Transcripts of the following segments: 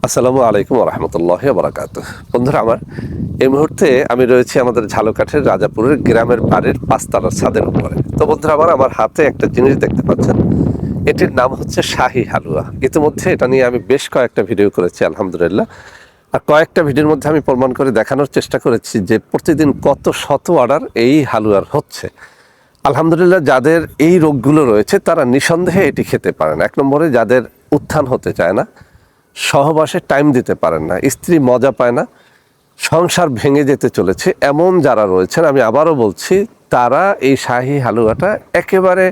আসসালামু আলাইকুম রহমতুল্লাহি ওয়া বারাকাতুহু। বন্ধুরা আমার, এই মুহূর্তে আমি রয়েছি আমাদের ঝালকাঠির রাজাপুরের গ্রামের বাড়ির পাঁচতলার ছাদের উপরে। তো বন্ধুরা আমার হাতে একটা জিনিস দেখতে পাচ্ছেন, এটির নাম হচ্ছে শাহী হালুয়া। ইতিমধ্যে এটা নিয়ে আমি বেশ কয়েকটা ভিডিও করেছি আলহামদুলিল্লাহ। আর কয়েকটা ভিডিওর মধ্যে আমি প্রমাণ করে দেখানোর চেষ্টা করেছি যে প্রতিদিন কত শত অর্ডার এই হালুয়ার হচ্ছে। আলহামদুলিল্লাহ, যাদের এই রোগগুলো রয়েছে তারা নিঃসন্দেহে এটি খেতে পারেন। এক নম্বরে যাদের উত্থান হতে চায় না, সহবাসে টাইম দিতে পারেন না, স্ত্রী মজা পায় না, সংসার ভেঙে যেতে চলেছে, এমন যারা রয়েছেন, আমি আবারও বলছি, তারা এই শাহী হালুয়াটা একেবারে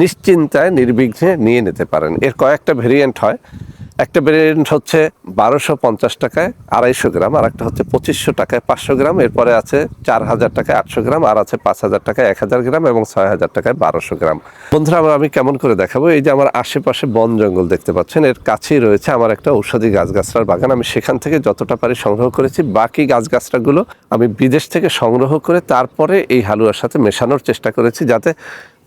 নিশ্চিন্তায় নির্বিঘ্নে নিয়ে নিতে পারেন। এর কয়েকটা ভেরিয়েন্ট হয়। একটা ভেরিয়েন্ট হচ্ছে 1250 টাকায় 250 গ্রাম, আর একটা হচ্ছে 2500 টাকায় 500 গ্রাম, এরপরে আছে 4000 টাকায় 800 গ্রাম, আর আছে 5000 টাকায় 1000 গ্রাম এবং 6000 টাকায় 1200 গ্রাম। বন্ধুরা আমি কেমন করে দেখাবো, এই যে আমার আশেপাশে বন জঙ্গল দেখতে পাচ্ছেন, এর কাছেই রয়েছে আমার একটা ঔষধি গাছগাছড়ার বাগান। আমি সেখান থেকে যতটা পারি সংগ্রহ করেছি, বাকি গাছগাছড়াগুলো আমি বিদেশ থেকে সংগ্রহ করে তারপরে এই হালুয়ার সাথে মেশানোর চেষ্টা করেছি, যাতে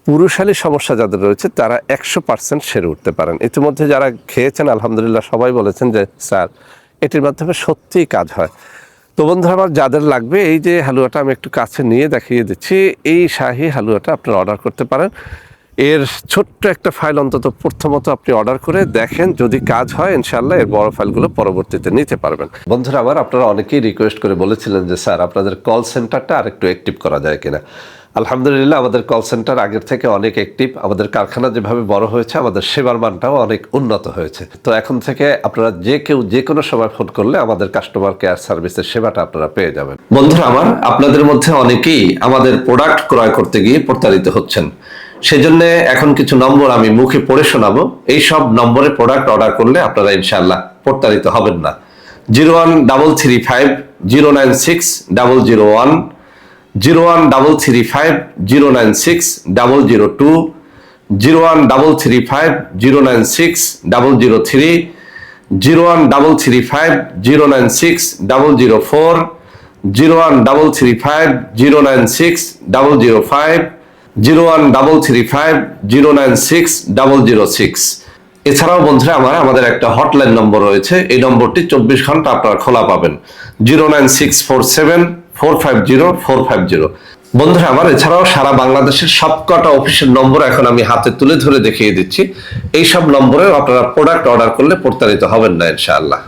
পুরুষালী সমস্যা যাদের রয়েছে তারা 100% সেরে উঠতে পারেন। ইতিমধ্যে যারা খেয়েছেন আলহামদুলিল্লাহ সবাই বলেছেন যে স্যার, এটির মাধ্যমে সত্যিই কাজ হয়। তো বন্ধুরা আমার, যাদের লাগবে, এই যে হালুয়াটা আমি একটু কাছে নিয়ে দেখিয়ে দিচ্ছি, এই শাহী হালুয়াটা আপনারা অর্ডার করতে পারেন। এর ছোট্ট একটা ফাইল অন্তত প্রথমত আপনি অর্ডার করে দেখেন, যদি কাজ হয় ইনশাআল্লাহ এর বড় ফাইলগুলো পরবর্তীতে নিতে পারবেন। বন্ধুরা আমার, আপনারা অনেকেই রিকোয়েস্ট করে বলেছিলেন যে স্যার, আপনাদের কল সেন্টারটা আরেকটু অ্যাক্টিভ করা যায় কিনা। আলহামদুলিল্লাহ, আমাদের কল সেন্টার আগের থেকে অনেক অ্যাক্টিভ। আমাদের কারখানা যেভাবে বড় হয়েছে, আমাদের সেবার মানটাও অনেক উন্নত হয়েছে। তো এখন থেকে আপনারা যে কেউ যে কোনো সময় ফোন করলে আমাদের কাস্টমার কেয়ার সার্ভিসের সেবাটা আপনারা পেয়ে যাবেন। বন্ধুরা আমার, আপনাদের মধ্যে অনেকেই আমাদের প্রোডাক্ট ক্রয় করতে গিয়ে প্রতারিত হচ্ছেন। সেজন্য এখন কিছু নম্বর আমি মুখে পড়ে শোনাবো। এই সব নম্বরে প্রোডাক্ট অর্ডার করলে আপনারা ইনশাআল্লাহ প্রতারিত হবেন না। 01335096001, 01335096002, 01335096003, 01335096004, 01335096005, 01335096006। এছাড়াও বন্ধুরা আমাদের একটা হটলাইন নম্বর রয়েছে। এই নম্বরটি 24 ঘন্টা আপনারা খোলা পাবেন, 09647450450। বন্ধুরা এছাড়াও সারা বাংলাদেশের সবকটা অফিসের নম্বর এখন আমি হাতে তুলে ধরে দেখিয়ে দিচ্ছি। এই সব নম্বরেও আপনারা প্রোডাক্ট অর্ডার করলে প্রতারিত হবেন না ইনশাআল্লাহ।